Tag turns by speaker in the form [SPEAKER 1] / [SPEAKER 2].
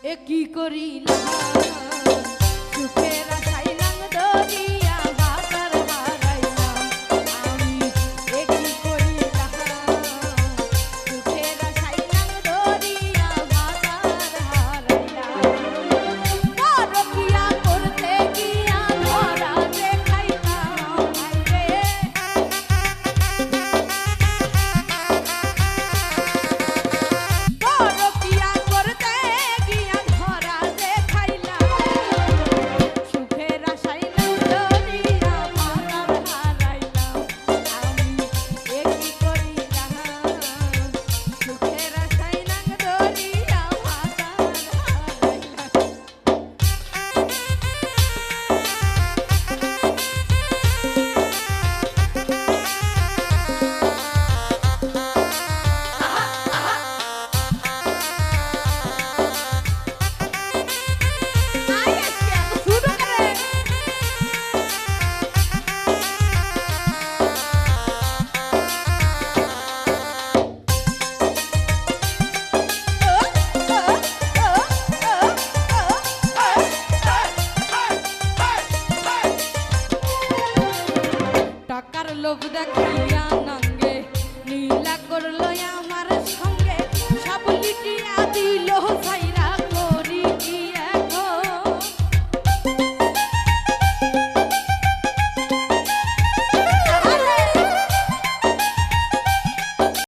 [SPEAKER 1] এ কি করিলাম সুখের আশায় লাঙ দরিয়া ভাতার হারাইলাম আমি এ কি করিলাম সুখের আশায় লাঙ দরিয়া ভাতার হারাইলাম পরকিয়া করতে গিয়া ধরা দেখাইলাম রে পরকিয়া করতে গিয়া ধরা দেখাইলাম সুখের আশায় লাঙ দরিয়া ভাতার হারাইলাম আমি এ কি করিলাম সুখের আশায় লাঙ দরিয়া ভাতার হারাইলাম আই আজকে এত শুরু করে টাকার লোভ দেখাইয়া